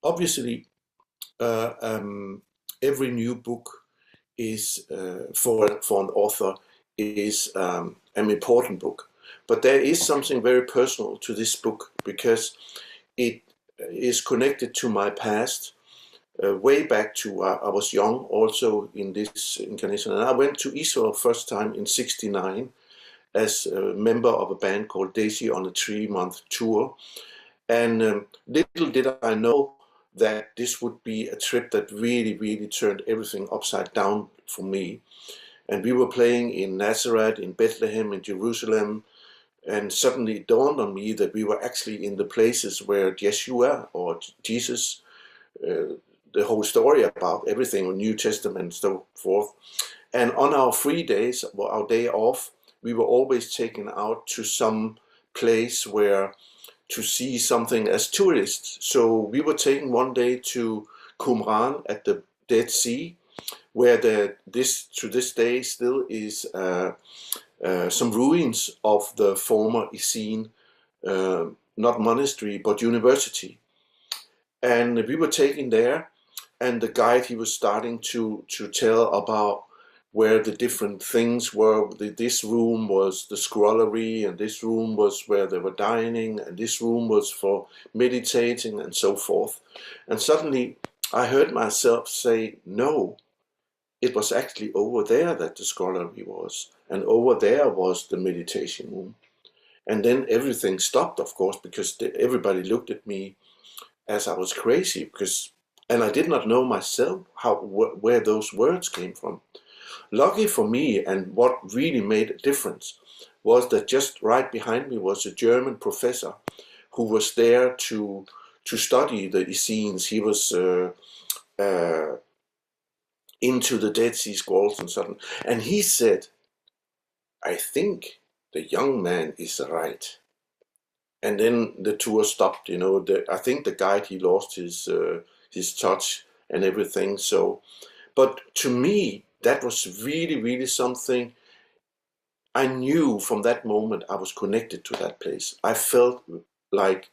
obviously, uh, um, every new book is for an author is an important book, but there is something very personal to this book because it is connected to my past. Way back to I was young also in this incarnation, and I went to Israel first time in '69 as a member of a band called Daisy on a 3-month tour. And little did I know that this would be a trip that really, really turned everything upside down for me. And we were playing in Nazareth, in Bethlehem, in Jerusalem, and suddenly it dawned on me that we were actually in the places where Yeshua or Jesus, the whole story about everything, the New Testament and so forth. And on our free days, or our day off, we were always taken out to some place where to see something as tourists. So we were taken one day to Qumran at the Dead Sea, where to this day still is some ruins of the former Essene, not monastery, but university. And we were taken there, and the guide, he was starting to tell about where the different things were. This room was the scrollery, and this room was where they were dining, and this room was for meditating, and so forth. And suddenly I heard myself say, no, it was actually over there that the scrollery was, and over there was the meditation room. And then everything stopped, of course, because everybody looked at me as I was crazy, and I did not know myself where those words came from. Lucky for me, and what really made a difference, was that just right behind me was a German professor who was there to study the Essenes. He was into the Dead Sea Scrolls and so on. And he said, I think the young man is right. And then the tour stopped, I think the guide, he lost his touch and everything. So, but to me, that was really, really something. I knew from that moment I was connected to that place. I felt like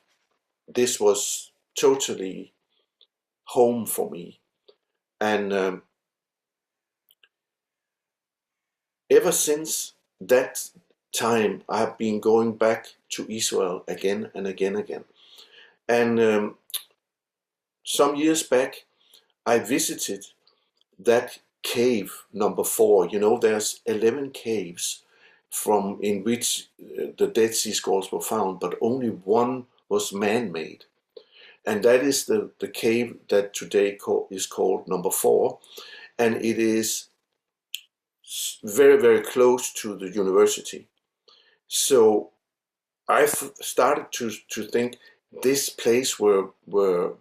this was totally home for me. And ever since that time, I have been going back to Israel again and again and again. And some years back, I visited that cave number 4. There's 11 caves in which the Dead Sea Scrolls were found, but only one was man-made. And that is the cave that today is called number 4. And it is very, very close to the university. So I started to think this place were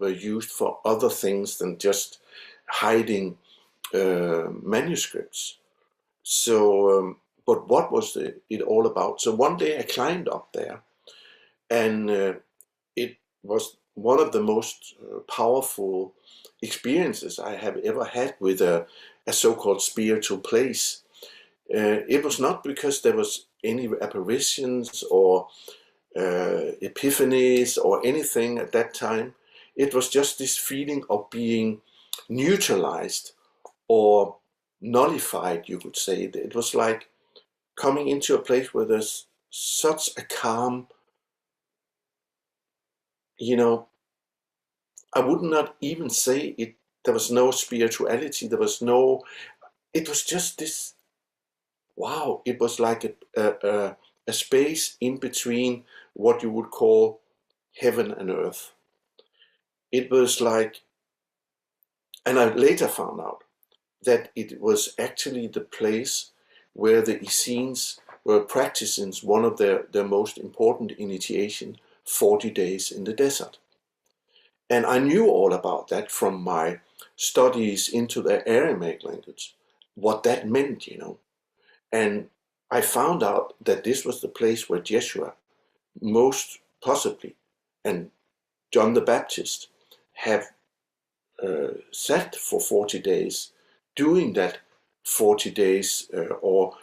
used for other things than just hiding manuscripts. So, but what was it all about? So one day I climbed up there, and it was one of the most powerful experiences I have ever had with a so-called spiritual place. It was not because there was any apparitions or epiphanies or anything at that time. It was just this feeling of being neutralized or nullified, you could say. It was like coming into a place where there's such a calm, I would not even say it. There was no spirituality. It was just this, wow, it was like a space in between what you would call heaven and earth. It was like, and I later found out that it was actually the place where the Essenes were practicing one of their most important initiation, 40 days in the desert. And I knew all about that from my studies into the Aramaic language, what that meant, And I found out that this was the place where Jeshua, most possibly, and John the Baptist have sat for 40 days, doing that 40 days, or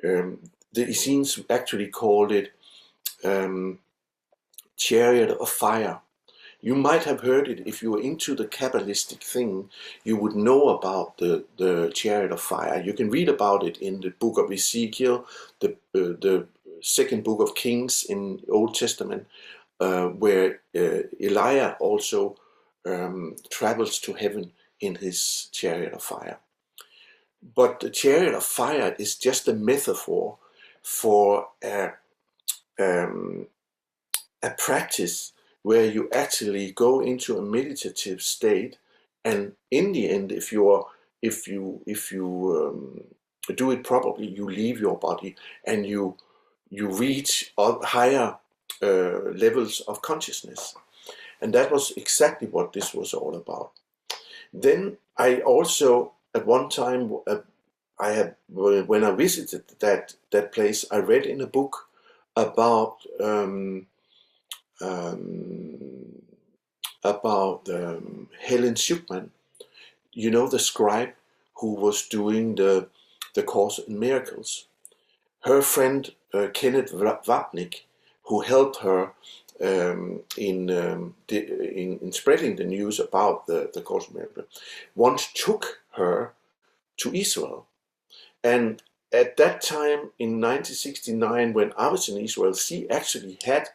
the Essenes actually called it Chariot of Fire. You might have heard it if you were into the Kabbalistic thing. You would know about the Chariot of Fire. You can read about it in the book of Ezekiel, the second book of Kings in Old Testament, where Elijah also travels to heaven in his Chariot of Fire. But the Chariot of Fire is just a metaphor for a practice where you actually go into a meditative state, and in the end, if you do it properly, you leave your body and you reach higher levels of consciousness. And that was exactly what this was all about. Then I also, at one time, when I visited that place, I read in a book about Helen Schucman, you know, the scribe who was doing the Course in Miracles. Her friend Kenneth Wapnick, who helped her in spreading the news about the Course in Miracles, once took her to Israel. And at that time, in 1969, when I was in Israel, she actually had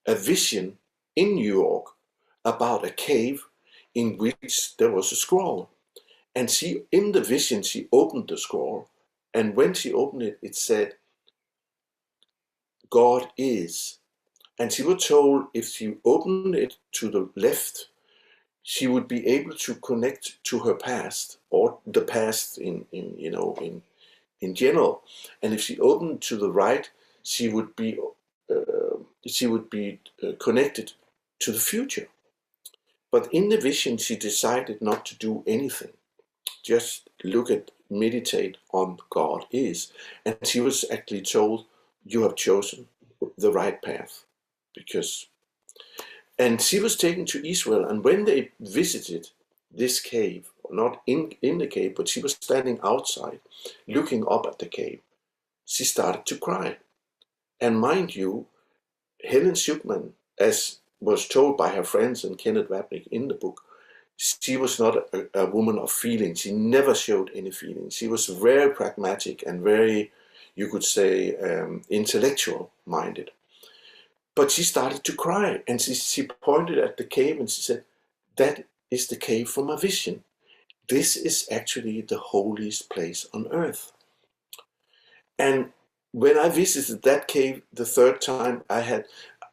a vision in New York about a cave in which there was a scroll. And she, in the vision, she opened the scroll. And when she opened it, it said, God is. And she was told if she opened it to the left, she would be able to connect to her past, or the past in general. And if she opened to the right, she would be connected to the future. But in the vision, she decided not to do anything. Just meditate on God is. And she was actually told, you have chosen the right path. And she was taken to Israel, and when they visited this cave, not in the cave, but she was standing outside, looking up at the cave, she started to cry. And mind you, Helen Schucman, as was told by her friends and Kenneth Wapnick in the book, she was not a woman of feeling. She never showed any feeling. She was very pragmatic and very, you could say, intellectual minded. But she started to cry, and she pointed at the cave and she said, that is the cave for my vision. This is actually the holiest place on earth. And when I visited that cave the third time, I had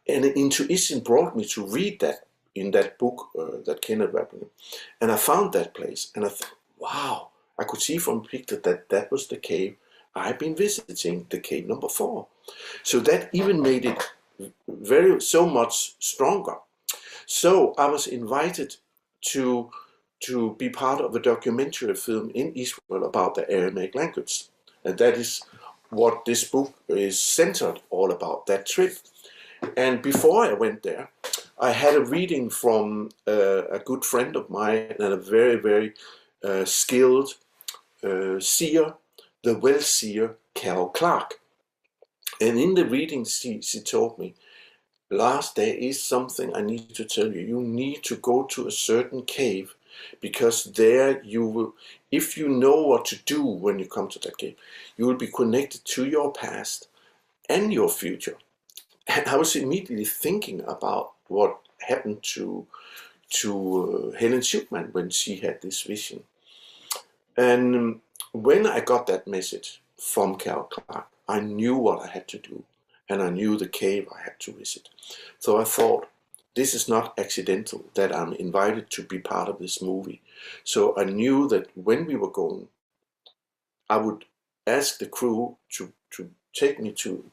an intuition brought me to read that in that book that Kenneth Wapnick, and I found that place, and I thought, wow! I could see from a picture that was the cave I've been visiting, the cave number 4. So that even made it so much stronger. So I was invited to be part of a documentary film in Israel about the Aramaic language, and that is what this book is centered all about, that trip. And before I went there, I had a reading from a good friend of mine and a very, very skilled seer, the well-seer Carol Clark. And in the reading, she told me, Lars, there is something I need to tell you. You need to go to a certain cave, because there you will, if you know what to do when you come to that cave, you will be connected to your past and your future. And I was immediately thinking about what happened to Helen Schucman when she had this vision. And when I got that message from Carol Clark, I knew what I had to do, and I knew the cave I had to visit. So I thought, this is not accidental that I'm invited to be part of this movie. So I knew that when we were going, I would ask the crew to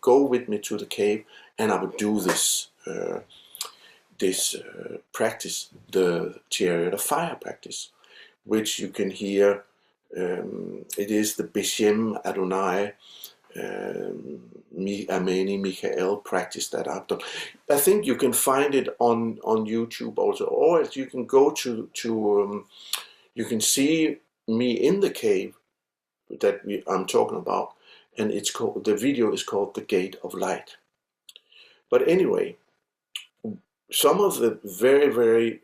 go with me to the cave, and I would do this practice, the Chariot of Fire practice, which you can hear. It is the Beshem Adonai Ameni Michael practice that I've done. I think you can find it on YouTube also, or you can go to you can see me in the cave that I'm talking about, and the video is called The Gate of Light. But anyway, some of the very, very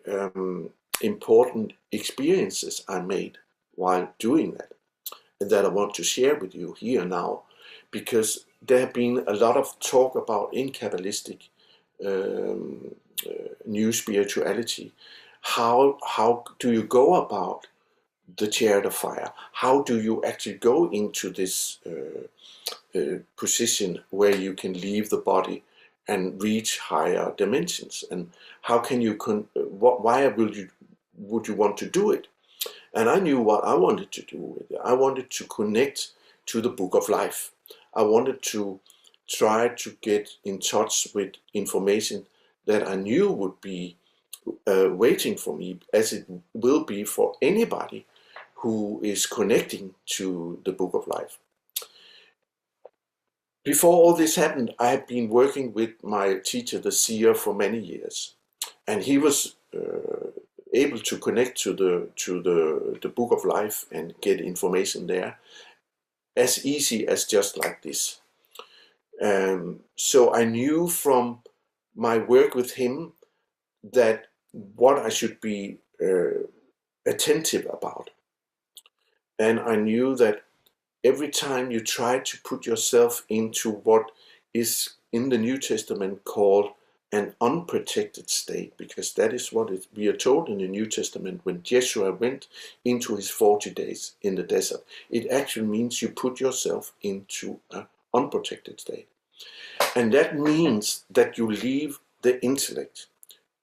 important experiences I made while doing that, and that I want to share with you here now, because there have been a lot of talk about in Kabbalistic um, new spirituality. How do you go about the Chariot of Fire? How do you actually go into this position where you can leave the body and reach higher dimensions? And how can you why would you want to do it? And I knew what I wanted to do with it. I wanted to connect to the Book of Life. I wanted to try to get in touch with information that I knew would be waiting for me, as it will be for anybody who is connecting to the Book of Life. Before all this happened, I had been working with my teacher, the seer, for many years, and he was able to connect to the Book of Life and get information there as easy as just like this. So I knew from my work with him that what I should be attentive about, and I knew that every time you try to put yourself into what is in the New Testament called an unprotected state, because that is what we are told in the New Testament when Jeshua went into his 40 days in the desert. It actually means you put yourself into an unprotected state. And that means that you leave the intellect.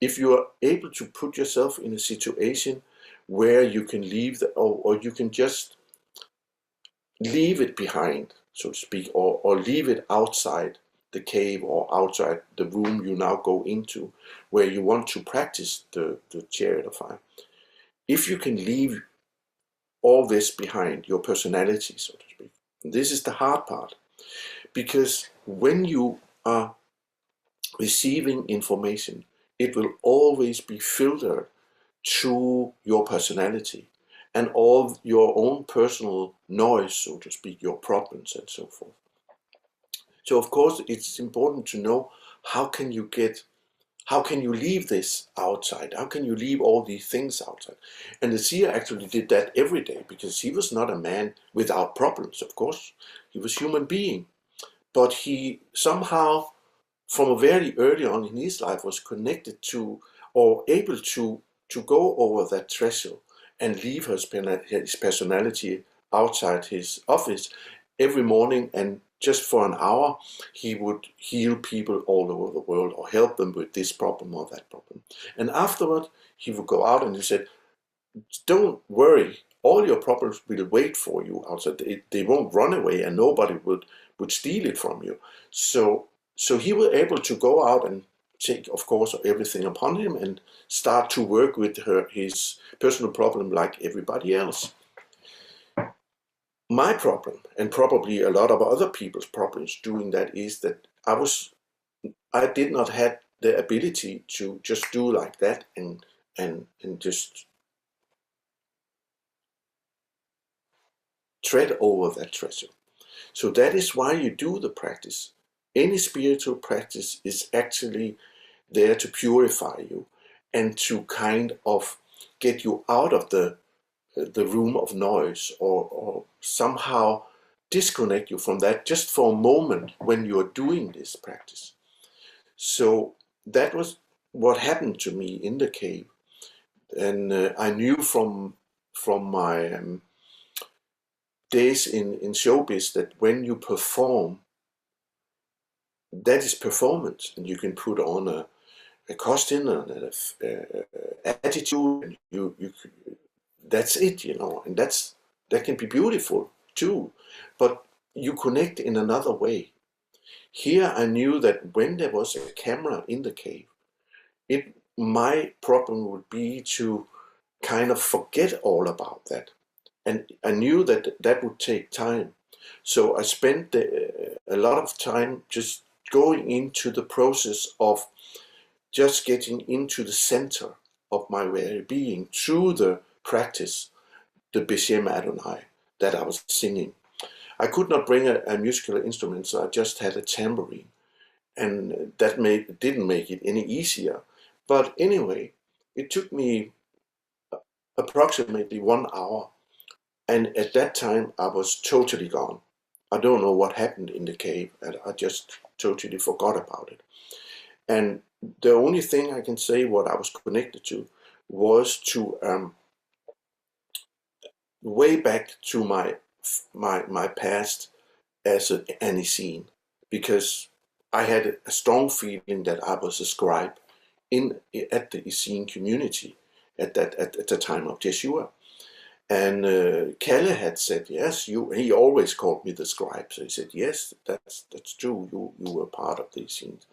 If you are able to put yourself in a situation where you can leave or you can just leave it behind, so to speak, or leave it outside the cave or outside the room you now go into, where you want to practice the Chariot of Fire. If you can leave all this behind, your personality, so to speak, this is the hard part, because when you are receiving information, it will always be filtered through your personality and all your own personal noise, so to speak, your problems and so forth. So of course it's important to know how can you leave this outside? How can you leave all these things outside? And the seer actually did that every day, because he was not a man without problems, of course. He was a human being. But he somehow, from very early on in his life, was connected to or able to go over that threshold and leave his personality outside his office every morning, and just for an hour he would heal people all over the world or help them with this problem or that problem. And afterward he would go out and he said, don't worry, all your problems will wait for you outside. They won't run away, and nobody would steal it from you. So he was able to go out and take, of course, everything upon him and start to work with his personal problem like everybody else. My problem, and probably a lot of other people's problems doing that, is that I did not have the ability to just do like that and just tread over that threshold. So that is why you do the practice. Any spiritual practice is actually there to purify you and to kind of get you out of the room of noise, or somehow disconnect you from that just for a moment when you are doing this practice. So that was what happened to me in the cave. And I knew from my days in showbiz that when you perform, that is performance, and you can put on a costume and an attitude, and you that's it, and that can be beautiful too, but you connect in another way. Here I knew that when there was a camera in the cave, my problem would be to kind of forget all about that, and I knew that that would take time. So I spent a lot of time just going into the process of just getting into the center of my very being through the practice, the Beshem Adonai that I was singing. I could not bring a musical instrument, so I just had a tambourine, and that didn't make it any easier. But anyway, it took me approximately 1 hour, and at that time I was totally gone. I don't know what happened in the cave, and I just totally forgot about it. And the only thing I can say what I was connected to was to way back to my past as an Essene, because I had a strong feeling that I was a scribe at the Essene community at the time of Yeshua. And Kalle had said, yes, he always called me the scribe. So he said, yes, that's true. You were part of the Essenes.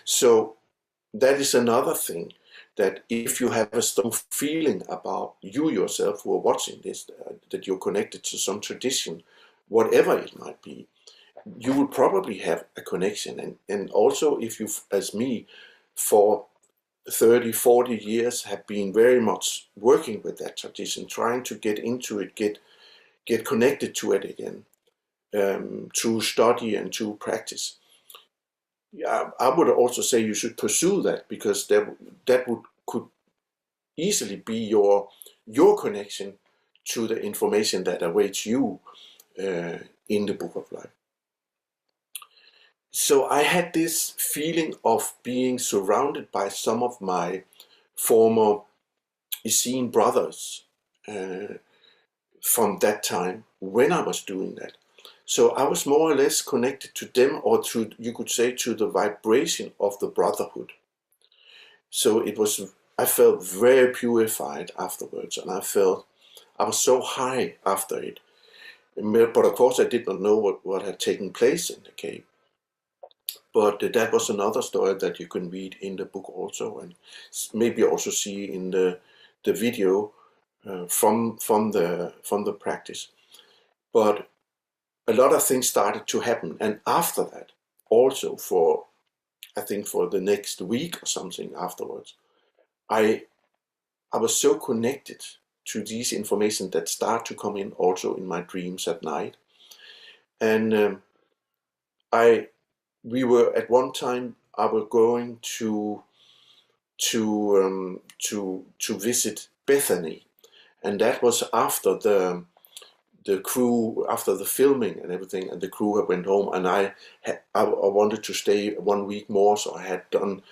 So that is another thing, that if you have a strong feeling about you yourself who are watching this, that you're connected to some tradition, whatever it might be, you will probably have a connection. And also if you, as me, for 30, 40 years have been very much working with that tradition, trying to get into it, get connected to it again, through study and through practice. Yeah, I would also say you should pursue that, because could easily be your connection to the information that awaits you in the Book of Life. So I had this feeling of being surrounded by some of my former Essene brothers from that time when I was doing that. So I was more or less connected to them, or to, you could say, to the vibration of the brotherhood. So I felt very purified afterwards, and I was so high after it. But of course I did not know what had taken place in the cave. But that was another story that you can read in the book also, and maybe also see in the video from the practice. But a lot of things started to happen, and after that, also I think for the next week or something afterwards, I was so connected to these information that start to come in also in my dreams at night. And we were at one time, I was going to visit Bethany, and that was after the crew, after the filming and everything, and the crew went home, and I wanted to stay 1 week more, so I had done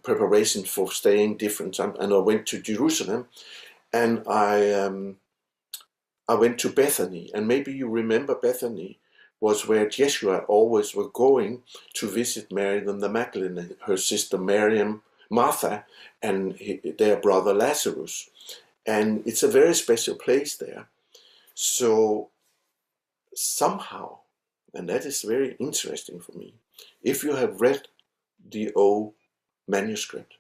preparation for staying different time, and I went to Jerusalem, and I went to Bethany, and maybe you remember Bethany was where Yeshua always were going to visit Mary the Magdalene and her sister Martha, and their brother Lazarus. And it's a very special place there. So somehow, and that is very interesting for me, if you have read the O Manuscript,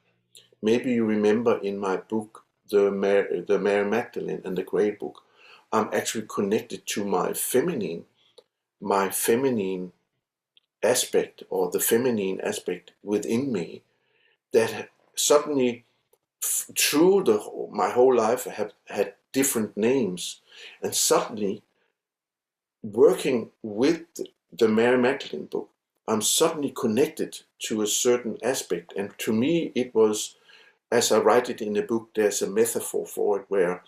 maybe you remember in my book, the Mary Magdalene and the Great Book, I'm actually connected to my feminine aspect, or the feminine aspect within me, that suddenly through my whole life have had different names, and suddenly working with the Mary Magdalene book, I'm suddenly connected to a certain aspect. And to me it was, as I write it in the book, there's a metaphor for it, where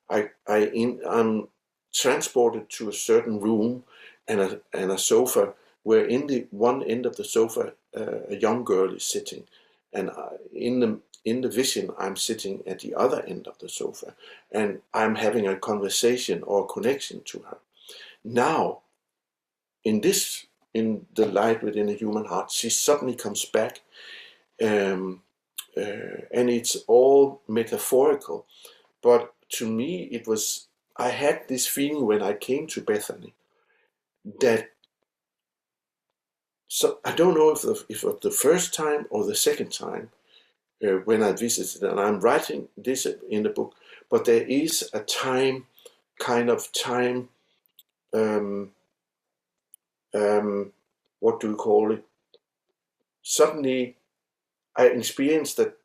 I'm transported to a certain room and a sofa, where in the one end of the sofa a young girl is sitting, and in the vision I'm sitting at the other end of the sofa, and I'm having a conversation or connection to her. Now, in the light within a human heart, she suddenly comes back, and it's all metaphorical. But to me, I had this feeling when I came to Bethany, that, so I don't know if it was the first time or the second time when I visited, and I'm writing this in the book, but there is a kind of time, um, what do you call it? Suddenly I experienced that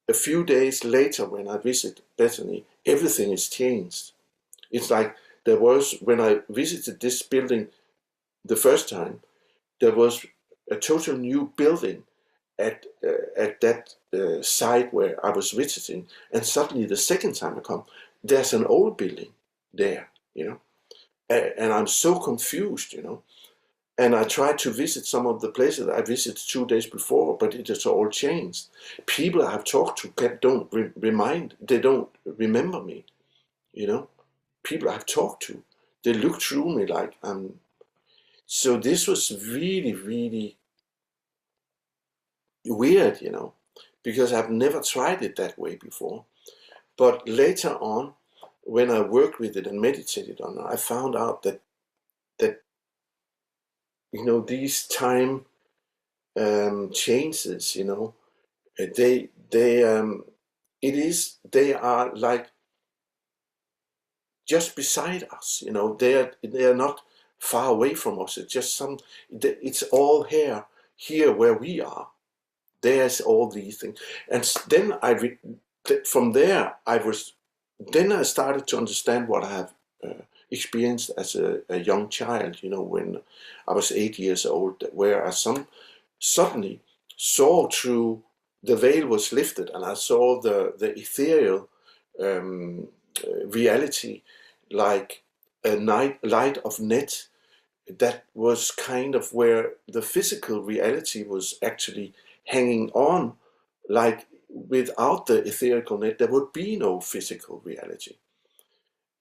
a few days later when I visit Bethany, everything is changed. It's like there was, when I visited this building the first time, there was a total new building, at that site where I was visiting, and suddenly the second time I come, there's an old building there, you know, and I'm so confused, you know. And I tried to visit some of the places I visited 2 days before, but it has all changed. People I've talked to don't they don't remember me, you know. People I've talked to, they look through me like I'm. So this was really, really weird, you know, because I've never tried it that way before. But later on, when I worked with it and meditated on it, I found out that you know, these time changes, you know, they they are like just beside us, you know. They are not far away from us. It's just it's all here where we are. There's all these things, and then from there then I started to understand what I have experienced as a young child, you know, when I was 8 years old, where I suddenly saw through, the veil was lifted, and I saw the ethereal reality, like a light of net that was kind of where the physical reality was actually hanging on. Like without the etherical net, there would be no physical reality.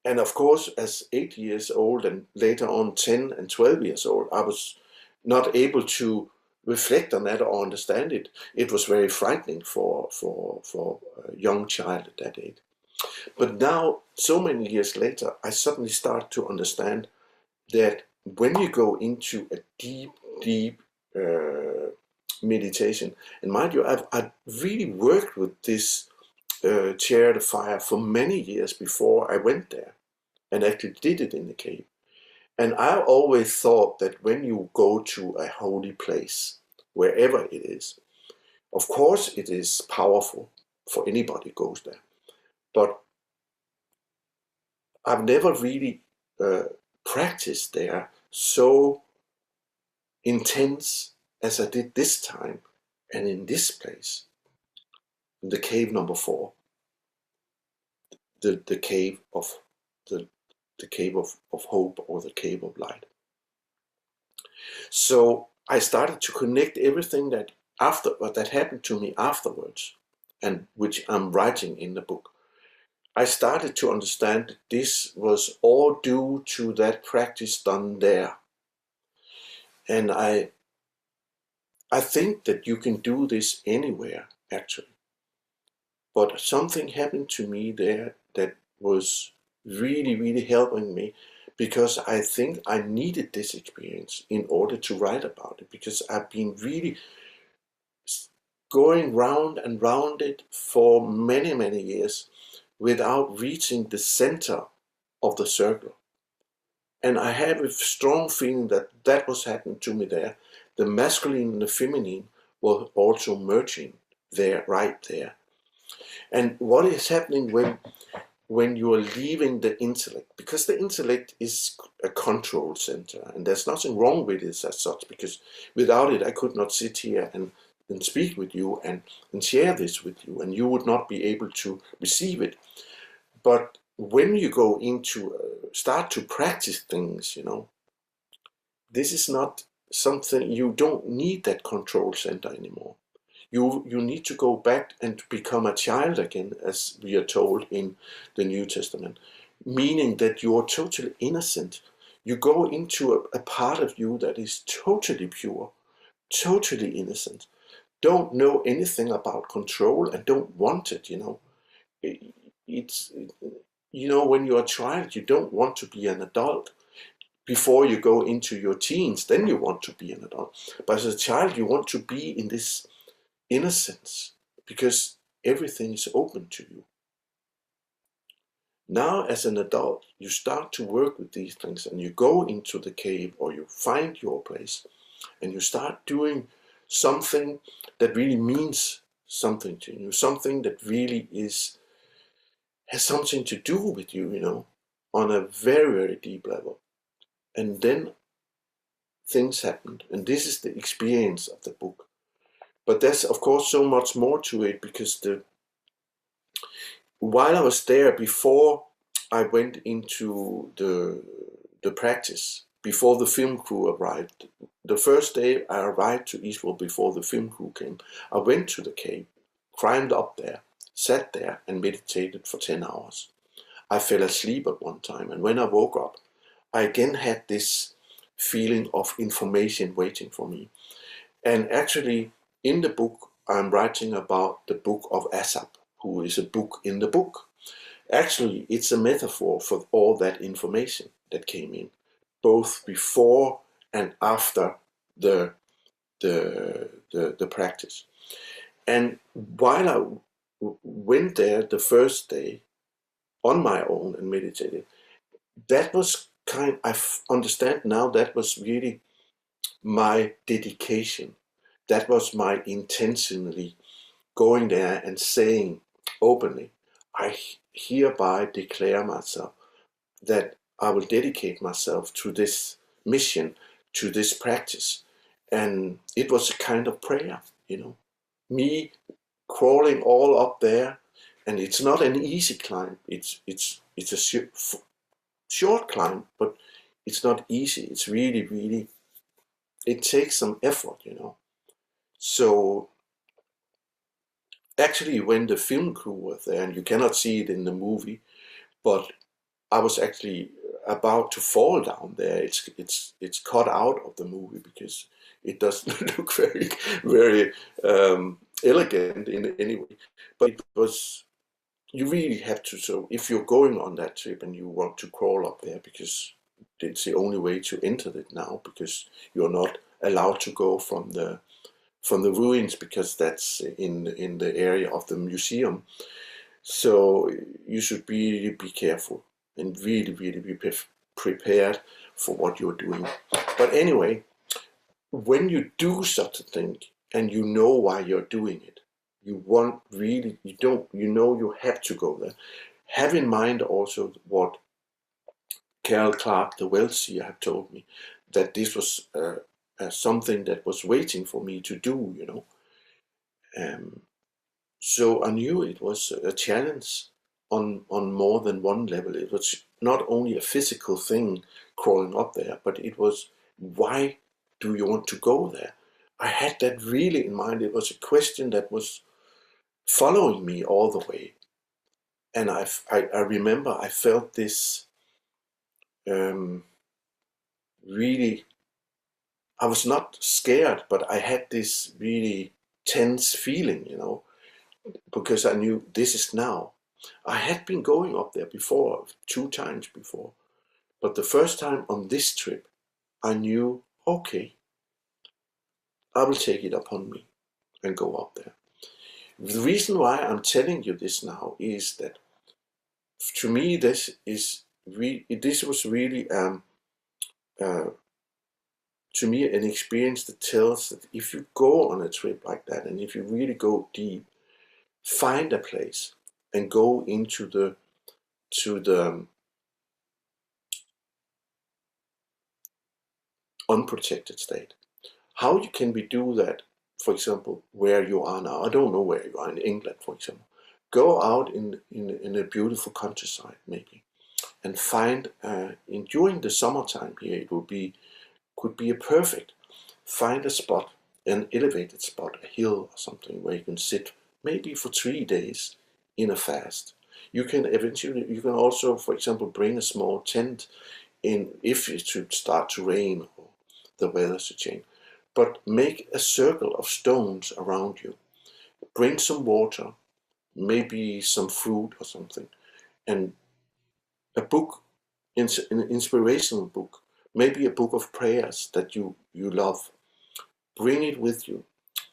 And of course, as 8 years old and later on 10 and 12 years old, I was not able to reflect on that or understand it. It was very frightening for a young child at that age. But now, so many years later, I suddenly start to understand that when you go into a deep meditation, and mind you, I've really worked with this Chariot of Fire for many years before I went there and actually did it in the cave. And I always thought that when you go to a holy place, wherever it is, of course it is powerful for anybody who goes there. But I've never really practiced there so intense as I did this time and in this place, in the cave number 4, the cave of the cave of hope, or the cave of light. So I started to connect everything that happened to me afterwards, and which I'm writing in the book. I started to understand that this was all due to that practice done there. And I think that you can do this anywhere, actually. But something happened to me there that was really, really helping me, because I think I needed this experience in order to write about it, because I've been really going round and round it for many, many years without reaching the center of the circle. And I have a strong feeling that that was happening to me there. The masculine and the feminine were also merging there, right there. And what is happening when you are leaving the intellect, because the intellect is a control center, and there's nothing wrong with it as such, because without it I could not sit here and speak with you and share this with you, and you would not be able to receive it. But when you go into start to practice things, you know, this is not something, you don't need that control center anymore. You need to go back and become a child again, as we are told in the New Testament, meaning that you are totally innocent. You go into a part of you that is totally pure, totally innocent, don't know anything about control and don't want it, you know. It's, you know, when you're a child, you don't want to be an adult. Before you go into your teens, then you want to be an adult. But as a child, you want to be in this innocence, because everything is open to you. Now, as an adult, you start to work with these things, and you go into the cave, or you find your place, and you start doing something that really means something to you, something that really has something to do with you, you know, on a very, very deep level. And then things happened, and this is the experience of the book. But there's of course so much more to it, because while I was there, before I went into the practice, before the film crew arrived, the first day I arrived to Israel before the film crew came, I went to the cave, climbed up there, sat there and meditated for 10 hours. I fell asleep at one time, and when I woke up, I again had this feeling of information waiting for me. And actually, in the book, I'm writing about the book of Asaph, who is a book in the book. Actually, it's a metaphor for all that information that came in, both before and after the the practice. And while I went there the first day on my own and meditated, that was I understand now, that was really my dedication. That was my intentionally going there and saying openly, I hereby declare myself that I will dedicate myself to this mission, to this practice. And it was a kind of prayer, me crawling all up there. And it's not an easy climb. It's a short climb, but it's not easy. It's really, really, it takes some effort. So actually, when the film crew was there, and you cannot see it in the movie, but I was actually about to fall down there. It's cut out of the movie because it doesn't look very very elegant in any way. But it was, you really have to. So if you're going on that trip and you want to crawl up there, because it's the only way to enter it now, because you're not allowed to go from the ruins, because that's in the area of the museum. So you should really be careful and really, really be prepared for what you're doing. But anyway, when you do such a thing and you know why you're doing it, you have to go there. Have in mind also what Carol Clark, the Wellseer, had told me, that this was something that was waiting for me to do. Um, So I knew it was a challenge on more than one level. It was not only a physical thing crawling up there, but it was, why do you want to go there? I had that really in mind. It was a question that was following me all the way. And I remember I felt this um, really, I was not scared, but I had this really tense feeling, because I knew this is now. I had been going up there before, 2 times before, but the first time on this trip, I knew, okay, I will take it upon me and go up there. The reason why I'm telling you this now is that, to me, this was really, uh, to me, an experience that tells that if you go on a trip like that, and if you really go deep, find a place and go into the unprotected state. How you can we do that, for example, where you are now? I don't know where you are, in England, for example. Go out in a beautiful countryside, maybe, and find, during the summertime here, could be a perfect, find a spot, an elevated spot, a hill or something, where you can sit maybe for 3 days in a fast. You can also, for example, bring a small tent in if it should start to rain or the weather should change. But make a circle of stones around you. Bring some water, maybe some fruit or something, and a book, an inspirational book, maybe a book of prayers that you love. Bring it with you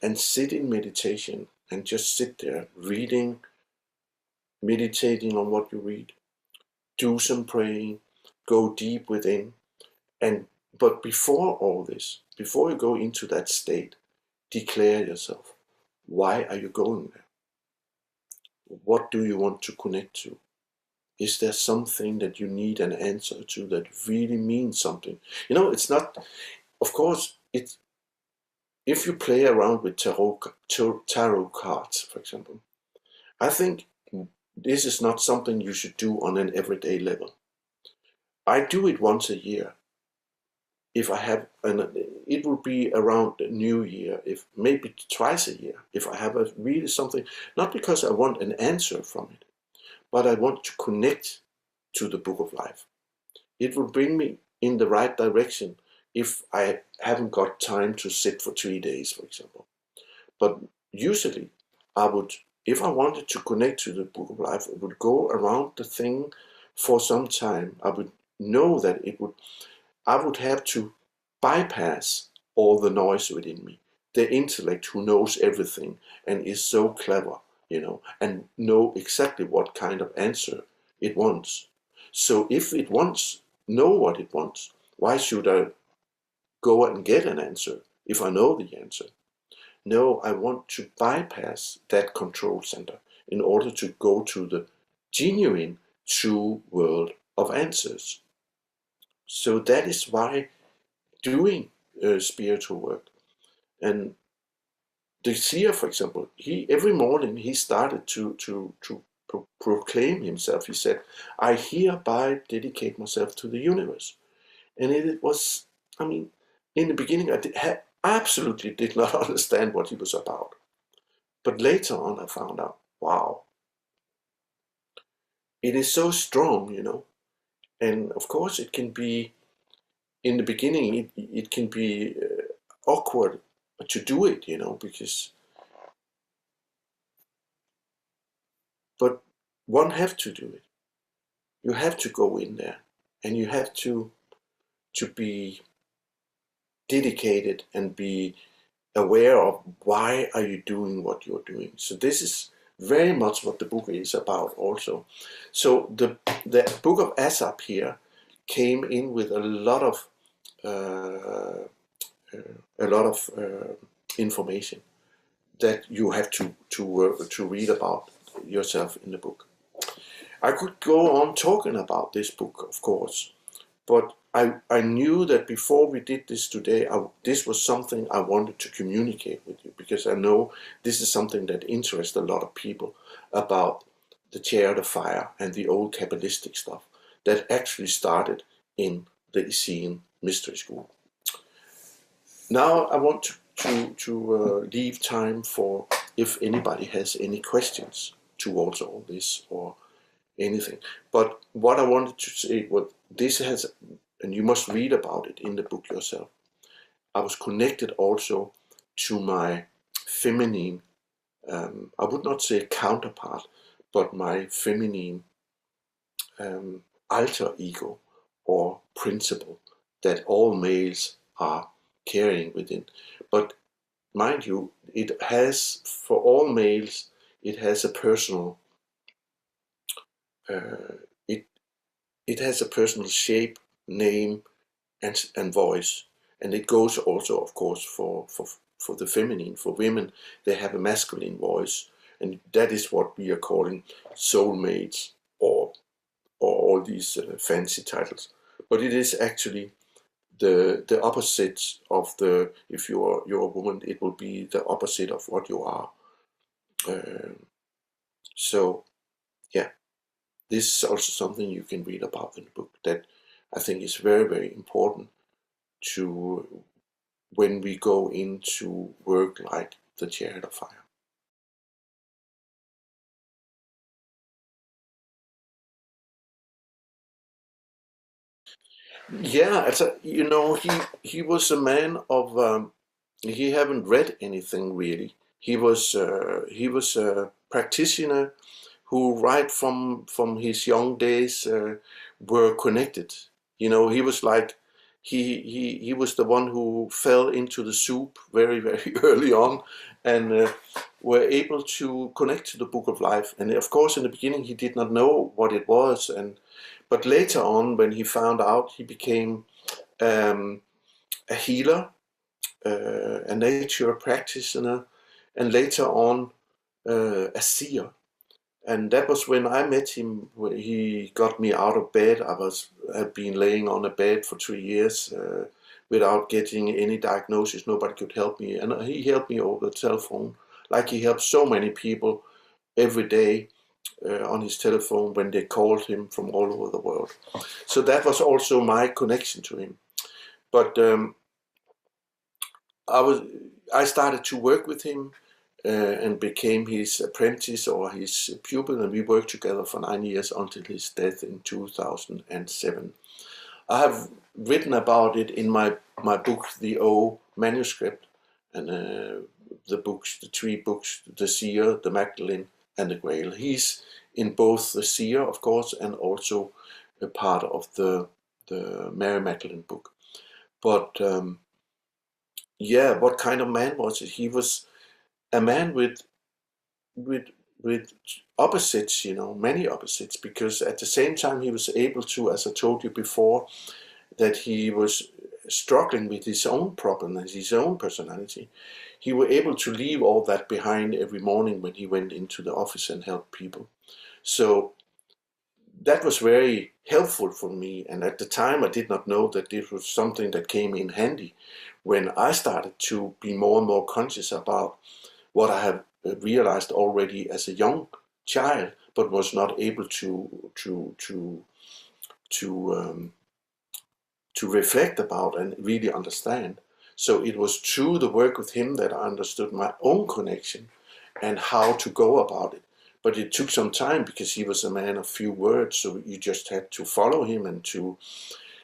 and sit in meditation and just sit there reading, meditating on what you read. Do some praying, go deep within. And but before all this, before you go into that state, declare yourself. Why are you going there? What do you want to connect to? Is there something that you need an answer to that really means something? It's not, of course, if you play around with tarot cards, for example, I think this is not something you should do on an everyday level. I do it once a year. If I have, it will be around the New Year, if maybe twice a year, if I have a really something, not because I want an answer from it, but I want to connect to the Book of Life. It will bring me in the right direction if I haven't got time to sit for 3 days, for example. But usually, I would, if I wanted to connect to the Book of Life, I would go around the thing for some time. I would know that I would have to bypass all the noise within me. The intellect who knows everything and is so clever, and know exactly what kind of answer it wants. So if it know what it wants, why should I go and get an answer if I know the answer? No, I want to bypass that control center in order to go to the genuine, true world of answers. So that is why doing spiritual work. And the seer, for example, every morning he started to proclaim himself. He said, "I hereby dedicate myself to the universe." And it was, I mean, in the beginning, absolutely did not understand what he was about. But later on, I found out, wow, it is so strong, And of course, it can be, in the beginning, it can be awkward to do it, because, but one have to do it. You have to go in there, and you have to be dedicated and be aware of why are you doing what you're doing. So this is very much what the book is about also. So the book of Asap here came in with a lot of information that you have to read about yourself in the book. I could go on talking about this book, of course, but I knew that before we did this today, this was something I wanted to communicate with you, because I know this is something that interests a lot of people about the Chariot of Fire and the old Kabbalistic stuff that actually started in the Essene Mystery School. Now I want to leave time for if anybody has any questions towards all this or anything. But what I wanted to say was this has, and you must read about it in the book yourself. I was connected also to my feminine, I would not say counterpart, but my feminine alter ego or principle that all males are carrying within. But mind you, it has, for all males, it has a personal, it has a personal shape, name, and voice. And it goes also, of course, for the feminine. For women, they have a masculine voice, and that is what we are calling soulmates or all these fancy titles. But it is actually the opposite of the, if you're a woman, it will be the opposite of what you are. So yeah, this is also something you can read about in the book that I think is very, very important to when we go into work like the Chariot of Fire. Yeah, he was a man of he haven't read anything really. He was a practitioner who right from his young days were connected. He was like he was the one who fell into the soup very, very early on, and were able to connect to the Book of Life. And of course, in the beginning, he did not know what it was, but later on, when he found out, he became a healer, a nature practitioner, and later on a seer. And that was when I met him. He got me out of bed. Had been laying on a bed for 3 years without getting any diagnosis. Nobody could help me, and he helped me over the telephone, like he helped so many people every day on his telephone when they called him from all over the world. So that was also my connection to him. But I started to work with him and became his apprentice or his pupil, and we worked together for 9 years until his death in 2007. I have written about it in my book, the O Manuscript, and the 3 books, the Seer, the Magdalene, and the Grail. He's in both the Seer, of course, and also a part of the Mary Magdalene book. But yeah, what kind of man was it? He was a man with opposites, many opposites, because at the same time he was able to, as I told you before, that he was struggling with his own problems, his own personality. He was able to leave all that behind every morning when he went into the office and helped people. So that was very helpful for me. And at the time, I did not know that this was something that came in handy when I started to be more and more conscious about what I have realized already as a young child, but was not able to reflect about and really understand. So it was through the work with him that I understood my own connection and how to go about it. But it took some time because he was a man of few words, so you just had to follow him and to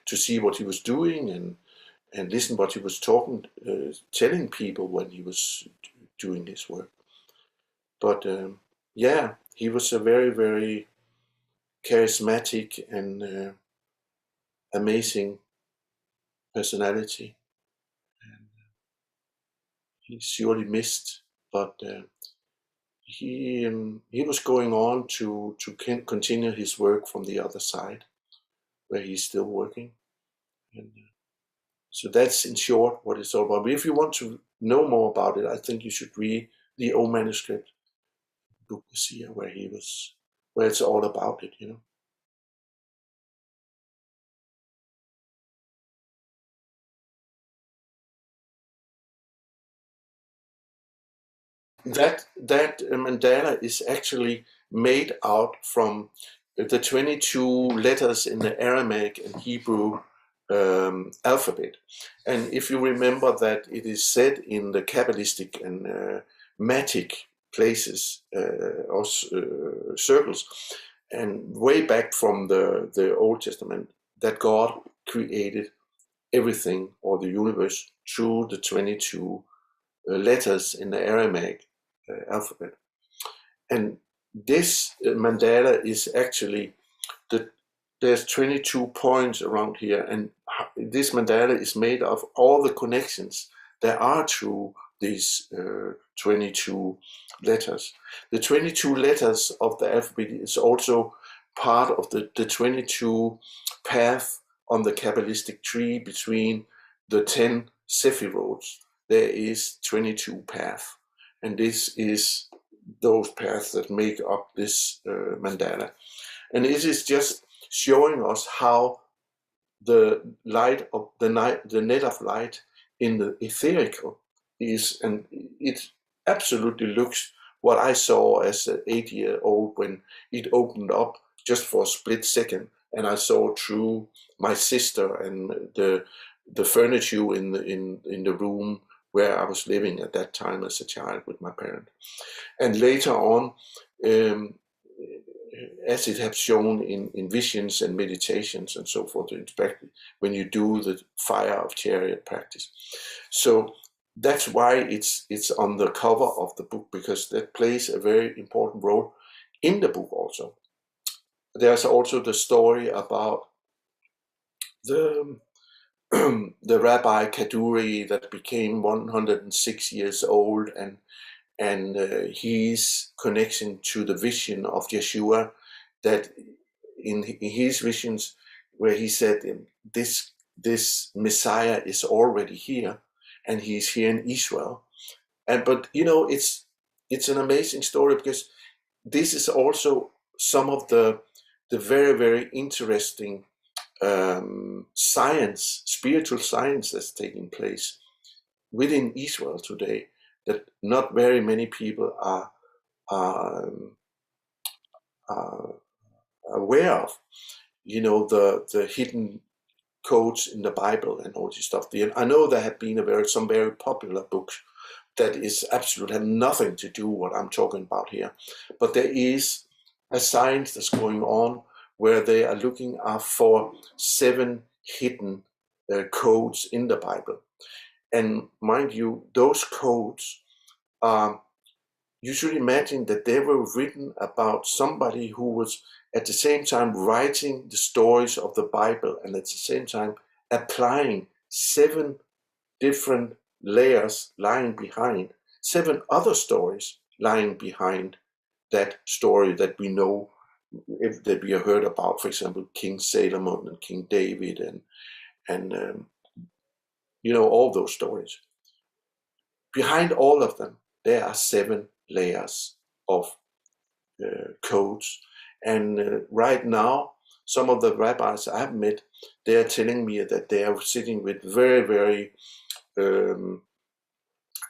see what he was doing and listen what he was telling people when he was doing his work. But yeah, he was a very, very charismatic and amazing personality. He's surely missed, but he was going on to continue his work from the other side, where he's still working. And so that's in short what it's all about. But if you want to know more about it, I think you should read the O Manuscript book this year, where it's all about it. That mandala is actually made out from the 22 letters in the Aramaic and Hebrew alphabet. And if you remember that it is said in the Kabbalistic and Matic places or circles, and way back from the Old Testament, that God created everything or the universe through the 22 letters in the Aramaic alphabet. And this mandala is actually there's 22 points around here, and this mandala is made of all the connections there are through these 22 letters. The 22 letters of the alphabet is also part of the 22 path on the Kabbalistic tree between the 10 Sephiroths. There is 22 paths, and this is those paths that make up this mandala. And it is just showing us how the light of the net of light in the etherical is, and it absolutely looks what I saw as an 8-year-old when it opened up just for a split second, and I saw through my sister and the furniture in the room where I was living at that time as a child with my parents. And later on, as it has shown in visions and meditations and so forth, when you do the fire of chariot practice. So that's why it's on the cover of the book, because that plays a very important role in the book also. There's also the story about the the Rabbi Kaduri that became 106 years old, and his connection to the vision of Yeshua, that in his visions where he said this Messiah is already here and he's here in Israel. But it's an amazing story, because this is also some of the very, very interesting science, spiritual science that's taking place within Israel today that not very many people are aware of. You know, the hidden codes in the Bible and all this stuff. I know there have been some very popular books that is absolutely have nothing to do what I'm talking about here, but there is a science that's going on where they are looking for 7 hidden codes in the Bible. And mind you, those codes are, you should imagine that they were written about somebody who was at the same time writing the stories of the Bible and at the same time applying 7 different layers lying behind, 7 other stories lying behind that story that we know, that we have heard about, for example, King Solomon and King David and you know, all those stories. Behind all of them, there are 7 layers of codes. And right now, some of the rabbis I've met, they are telling me that they are sitting with very, very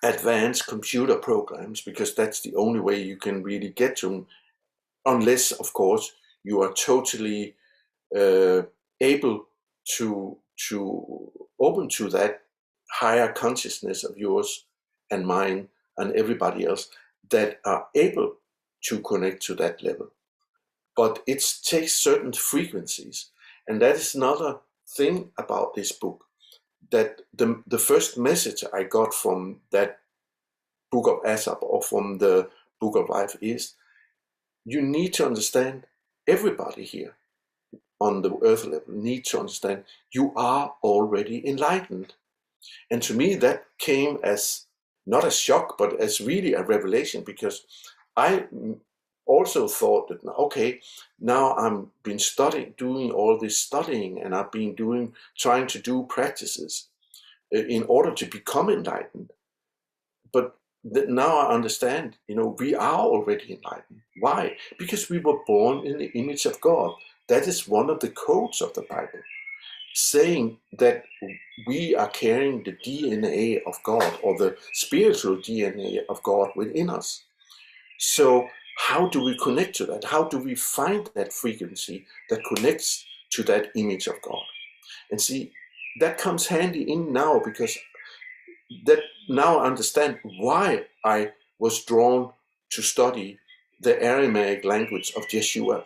advanced computer programs, because that's the only way you can really get to them, unless, of course, you are totally able to open to that higher consciousness of yours and mine and everybody else that are able to connect to that level. But it takes certain frequencies, and that is another thing about this book, that the first message I got from that book of Asap or from the book of life is, you need to understand, everybody here on the earth level need to understand, you are already enlightened. And to me that came as not a shock, but as really a revelation, because I also thought that, okay, now I'm been doing all this studying, and I've been trying to do practices in order to become enlightened. But now I understand, you know, we are already enlightened. Why? Because we were born in the image of God. That is one of the codes of the Bible, saying that we are carrying the DNA of God, or the spiritual DNA of God within us. So how do we connect to that? How do we find that frequency that connects to that image of God? And see, that comes handy in now, because that now I understand why I was drawn to study the Aramaic language of Yeshua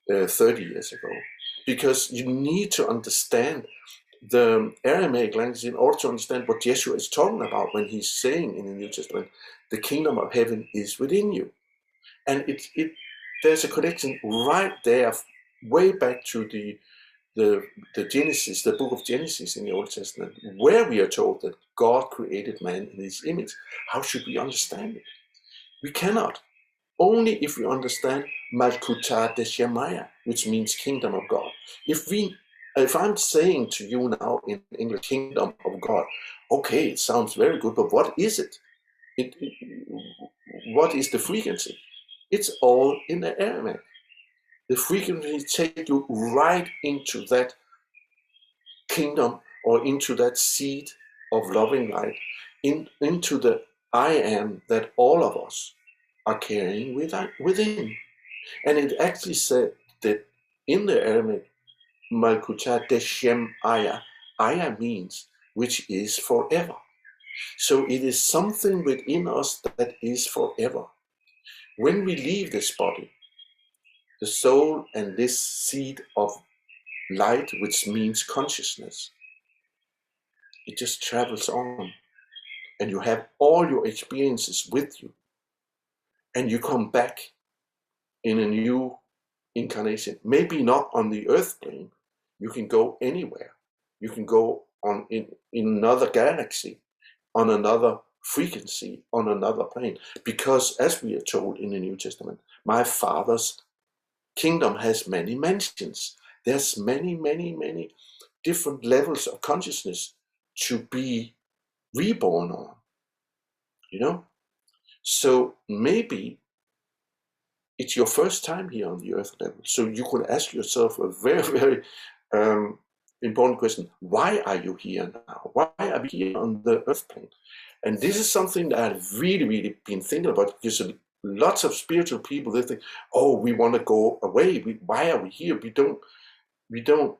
30 years ago. Because you need to understand the Aramaic language in order to understand what Yeshua is talking about when he's saying in the New Testament, the kingdom of heaven is within you. And there's a connection right there, way back to the Genesis, the book of Genesis in the Old Testament, where we are told that God created man in his image. How should we understand it? We cannot. Only if we understand Malkuta de Shemaya, which means kingdom of God. If I'm saying to you now in English, kingdom of God, okay, it sounds very good, but what is it? What is the frequency? It's all in the Aramaic. The frequency takes you right into that kingdom, or into that seed of loving light, into the I am that all of us are carrying within. And it actually said that in the Aramaic, Malkuta Deshem Aya, Aya means which is forever. So it is something within us that is forever. When we leave this body, the soul and this seed of light, which means consciousness, it just travels on, and you have all your experiences with you, and you come back in a new incarnation. Maybe not on the earth plane. You can go anywhere. You can go on in another galaxy, on another frequency, on another plane. Because as we are told in the New Testament, my Father's kingdom has many mansions. There's many, many, many different levels of consciousness to be reborn on, you know? So maybe it's your first time here on the earth level. So you could ask yourself a very, very important question. Why are you here now? Why are we here on the earth plane? And this is something that I've really, really been thinking about, because lots of spiritual people, they think, oh, we want to go away. Why are we here? We don't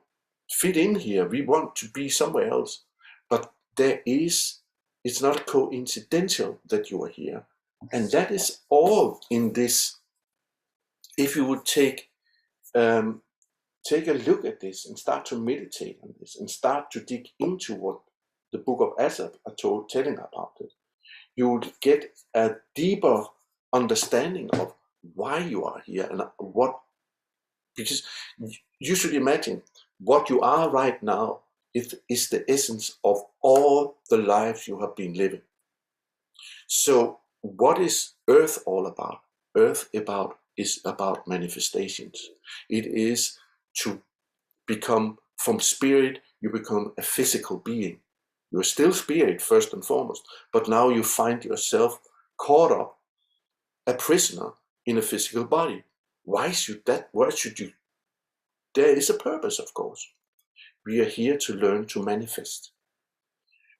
fit in here. We want to be somewhere else. But it's not coincidental that you are here. And that is all in this. If you would take a look at this and start to meditate on this and start to dig into what the book of Asaph are telling about it, you would get a deeper understanding of why you are here and because you should imagine what you are right now is the essence of all the lives you have been living. So what is Earth all about? Earth is about manifestations. It is to become, from spirit, you become a physical being. You're still spirit first and foremost, but now you find yourself caught up, a prisoner in a physical body. Why should you? There is a purpose, of course. We are here to learn to manifest.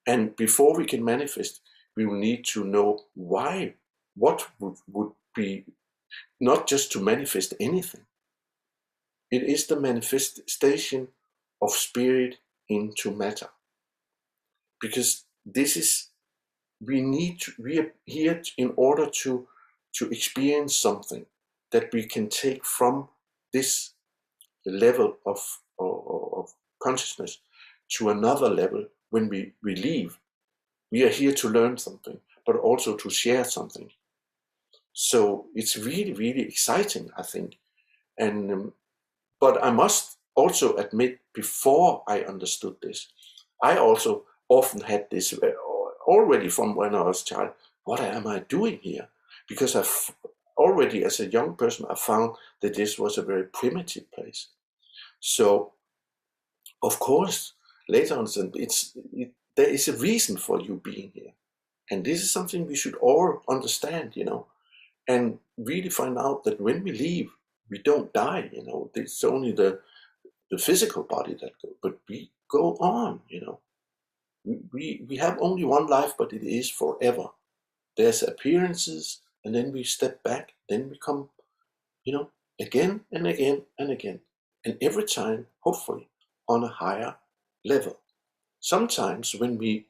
And before we can manifest, we will need to know why. What would be, not just to manifest anything. It is the manifestation of spirit into matter. Because we are here in order to experience something that we can take from this level of consciousness to another level when we leave. We are here to learn something, but also to share something. So it's really, really exciting, I think. And but I must also admit, before I understood this, I also often had this already from when I was a child. What am I doing here? Because I've already, as a young person, I found that this was a very primitive place. So, of course, later on, there is a reason for you being here. And this is something we should all understand, and really find out that when we leave, we don't die, It's only the physical body that goes, but we go on, We have only one life, but it is forever. There's appearances, and then we step back, then we come, again and again and again. And every time, hopefully, on a higher level. Sometimes when we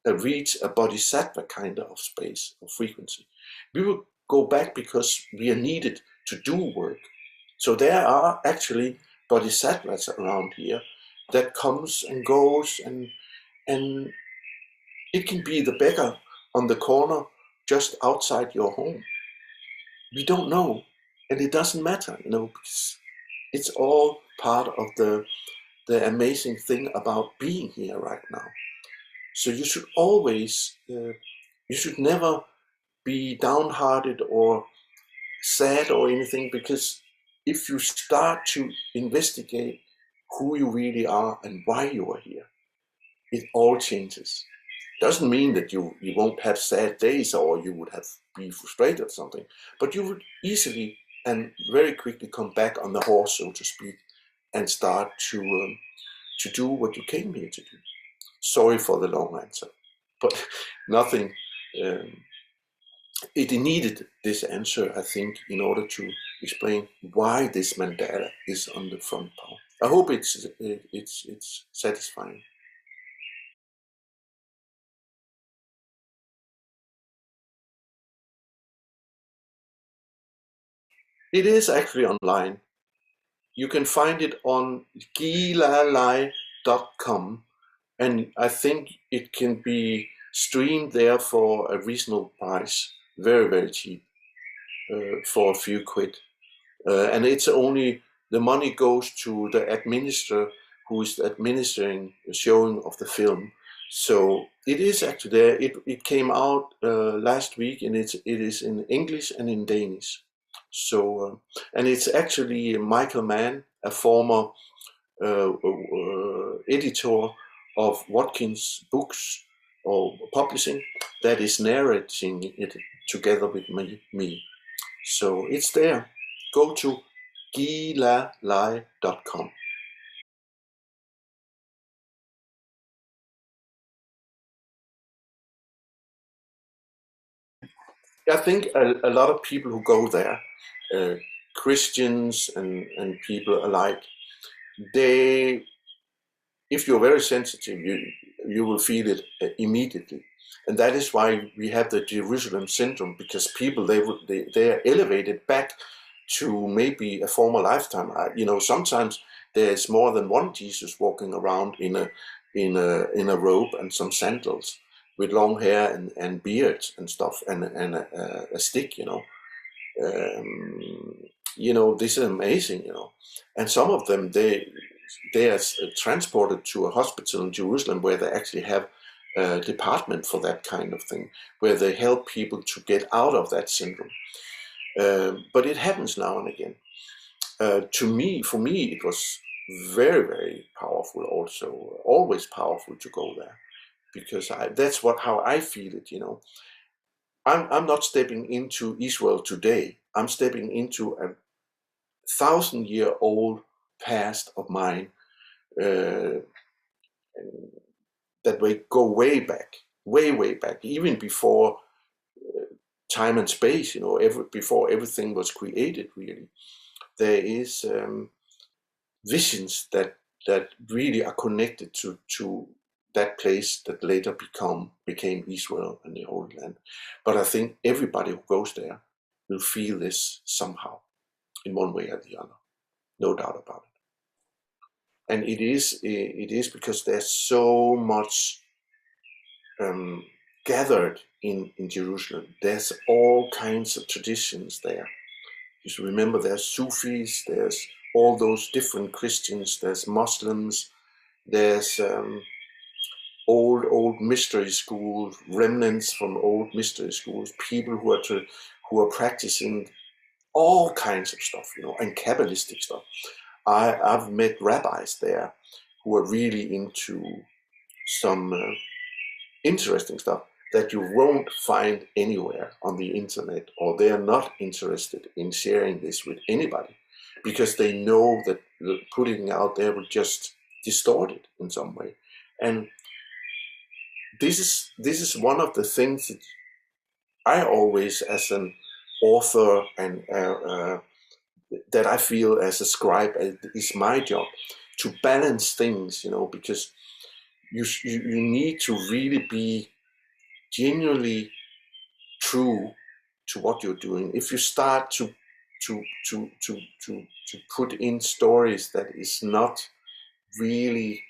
reach a bodhisattva kind of space or frequency, we will go back because we are needed to do work. So there are actually bodhisattvas around here that comes and goes, and it can be the beggar on the corner just outside your home. We don't know, and it doesn't matter, because it's all part of the amazing thing about being here right now. So you should always, you should never be downhearted or sad or anything, because if you start to investigate who you really are and why you are here, it all changes. Doesn't mean that you won't have sad days or you would be frustrated or something, but you would easily and very quickly come back on the horse, so to speak, and start to do what you came here to do. Sorry for the long answer, but nothing. It needed this answer, I think, in order to explain why this mandala is on the front paw. I hope it's satisfying. It is actually online. You can find it on gilalai.com, and I think it can be streamed there for a reasonable price, very, very cheap, for a few quid. And it's only, the money goes to the administrator who is administering the showing of the film. So it is actually there. It came out last week, and it is in English and in Danish. So and it's actually Michael Mann, a former editor of Watkins Books or Publishing, that is narrating it together with me. So it's there. Go to gilalai.com. I think a lot of people who go there, uh, Christians and people alike, they, if you're very sensitive, you will feel it immediately, and that is why we have the Jerusalem syndrome, because people they are elevated back to maybe a former lifetime. Sometimes there's more than one Jesus walking around in a robe and some sandals, with long hair and beard and stuff, and a stick. Um, this is amazing. And some of them, they are transported to a hospital in Jerusalem where they actually have a department for that kind of thing, where they help people to get out of that syndrome. But it happens now and again. For me, it was very, very powerful. Also, always powerful to go there, because that's how I feel it. I'm not stepping into Israel today. I'm stepping into a 1,000-year-old past of mine, uh, that way go way back, way, way back, even before time and space. Before everything was created. Really, there is visions that really are connected to that place that later became Israel and the Holy Land. But I think everybody who goes there will feel this somehow, in one way or the other, no doubt about it. And it is because there's so much gathered in Jerusalem. There's all kinds of traditions there. You should remember there's Sufis, there's all those different Christians, there's Muslims, there's old mystery schools, remnants from old mystery schools, people who are practicing all kinds of stuff, and Kabbalistic stuff. I've met rabbis there who are really into some interesting stuff that you won't find anywhere on the internet, or they are not interested in sharing this with anybody, because they know that putting it out there will just distort it in some way. And this is one of the things that I always, as an author, and that I feel as a scribe, is my job to balance things, because you need to really be genuinely true to what you're doing. If you start to to to to to put in stories that is not really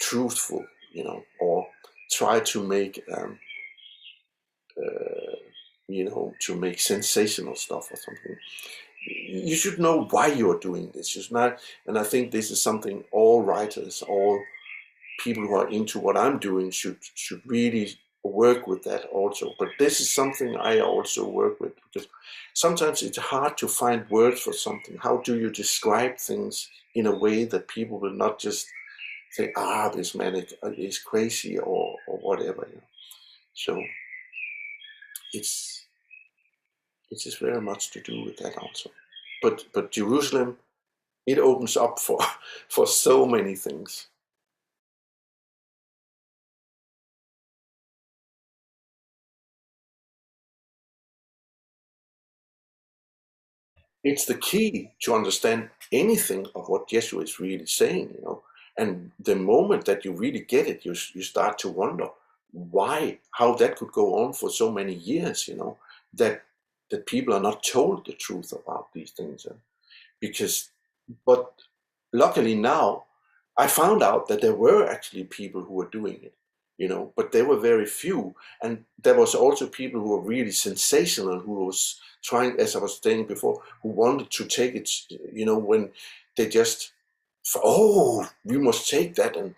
truthful, or try to make to make sensational stuff or something, you should know why you're doing this. You should not, and I think this is something all writers, all people who are into what I'm doing should really work with that also. But this is something I also work with, because sometimes it's hard to find words for something. How do you describe things in a way that people will not just say, this man is crazy, or whatever. So it is very much to do with that also. But Jerusalem, it opens up for for so many things. It's the key to understand anything of what Yeshua is really saying. And the moment that you really get it, you start to wonder how that could go on for so many years. That people are not told the truth about these things. Because, but luckily now, I found out that there were actually people who were doing it. But there were very few, and there was also people who were really sensational, who was trying, as I was saying before, who wanted to take it, when they just, we must take that and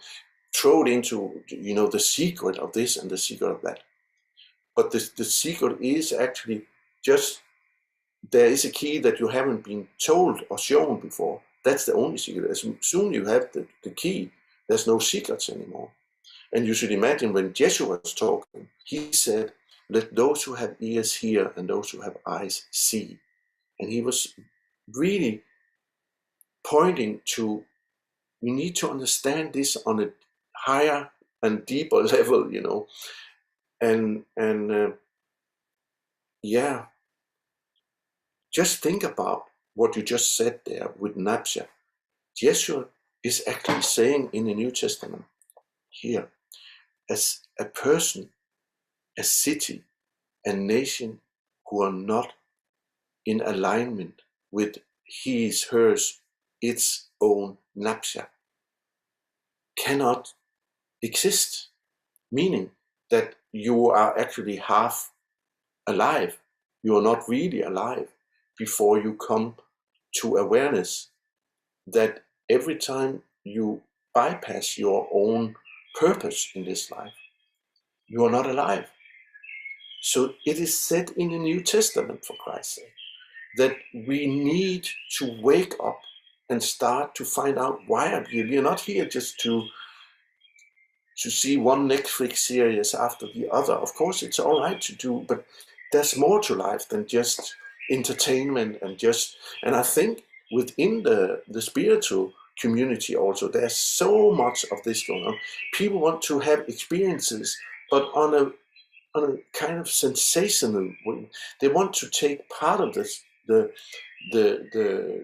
throw it into, the secret of this and the secret of that. But the secret is actually just, there is a key that you haven't been told or shown before. That's the only secret. As soon you have the key, there's no secrets anymore. And you should imagine, when Yeshua was talking, he said, let those who have ears hear and those who have eyes see. And he was really pointing to, we need to understand this on a higher and deeper level, and yeah, just think about what you just said there with Napsha. Yeshua is actually saying in the New Testament here, as a person, a city, a nation who are not in alignment with his, hers, its own Napsha cannot exist, meaning that you are actually half alive. You are not really alive before you come to awareness that every time you bypass your own purpose in this life, you are not alive. So it is said in the New Testament, for Christ's sake, that we need to wake up and start to find out why are we are not here just to see one Netflix series after the other. Of course, it's all right to do, but there's more to life than just entertainment and I think within the spiritual community also, there's so much of this going on. People want to have experiences, but on a kind of sensational way. They want to take part of this, the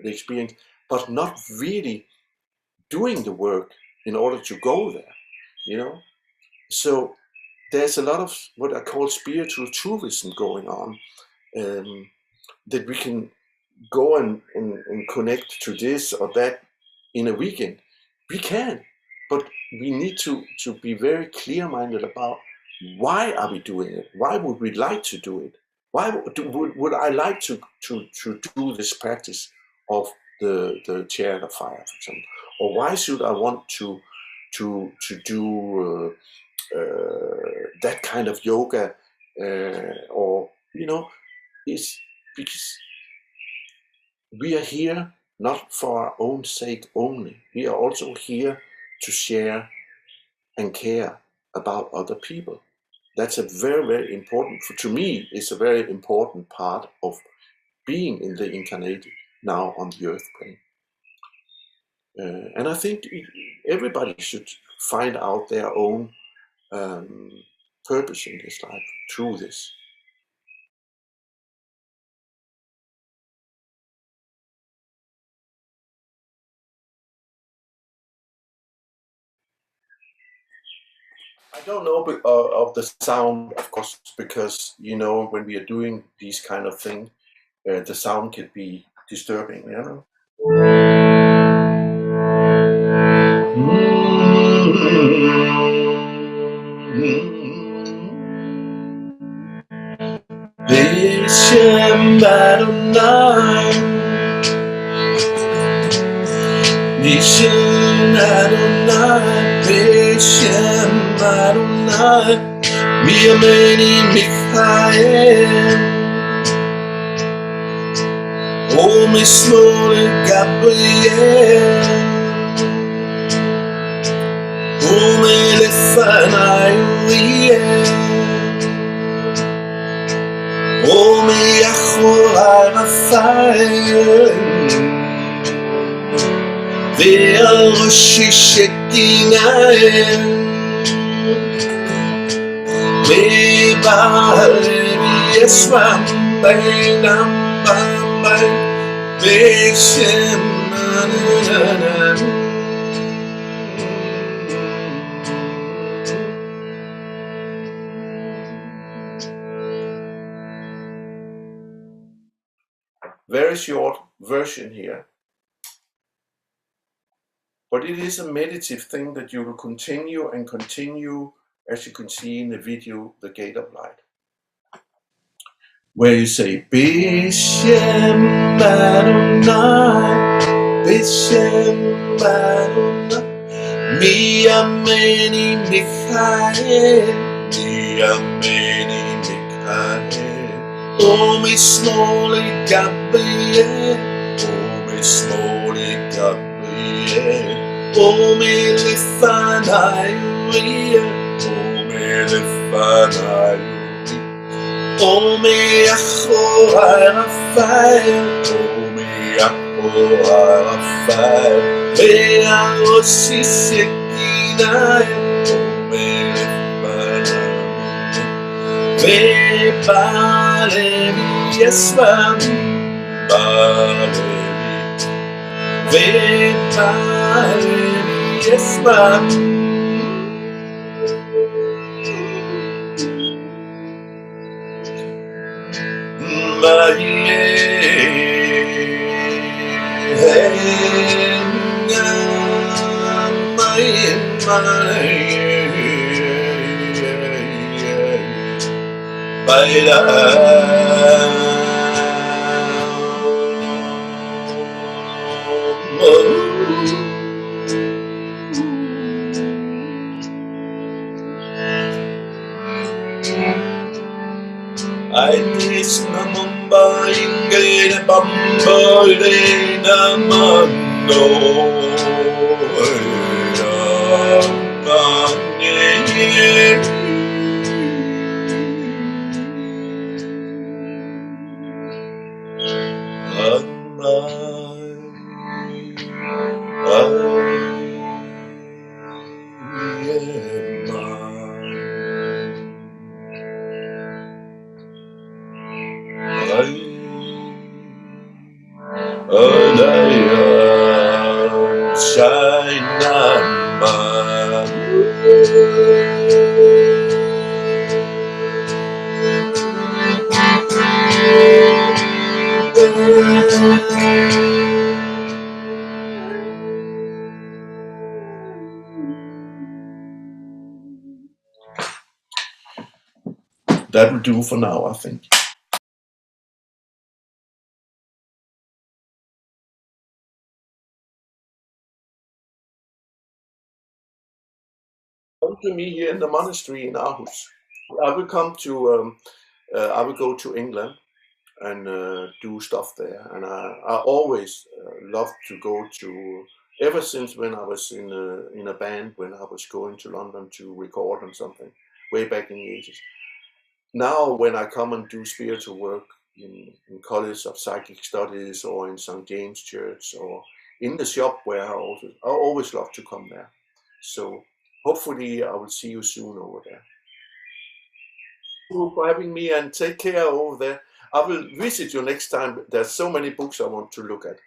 experience, but not really doing the work in order to go there, you know? So there's a lot of what I call spiritual tourism going on, that we can go and connect to this or that in a weekend. We can, but we need to be very clear-minded about why are we doing it? Why would we like to do it? Why would I like to do this practice of the Chariot of Fire, for example? Or why should I want to do that kind of yoga, or is because we are here not for our own sake only. We are also here to share and care about other people. That's a very, very important, to me, it's a very important part of being in the incarnated now on the earth plane. And I think everybody should find out their own purpose in this life through this. I don't know of the sound, of course, because when we are doing these kind of things, the sound can be disturbing. Bishem Adonai, Bishem Adonai, Bishem Adonai, Miameni Michael, O Mismole Gabriel, O Melefanai Uriel, O Miachor Raphael, Ve'al Roshi Shekinael, Ve'ba'al Yesvam Beinam Bambai, Ve'shem Mananam. Very short version here, but it is a meditative thing that you will continue and continue, as you can see in the video, The Gate of Light, where you say Bishem Adonai, Bishem Adonai, Miameni Michael, Miameni Michael, O Mismole Gabriel, O Mismole Gabriel, O Melefanai Uriel, O Melefanai Uriel, O Meachor Raphael, O Meachor Raphael, Ve'al Roshi Shekinael, O Melefanai Uriel, Ve'ba'al Yesvam Balevi Vedalevi Yesvam Aitis namamba ingene bambo de namando That will do for now, I think. Come to me here in the monastery in Aarhus. I will come to. I will go to England and do stuff there. And I always loved to go to. Ever since when I was in a band, when I was going to London to record on something, way back in the 80s. Now, when I come and do spiritual work in College of Psychic Studies or in St. James Church or in the shop where I always love to come there. So hopefully I will see you soon over there. Thank you for having me and take care over there. I will visit you next time. There's so many books I want to look at.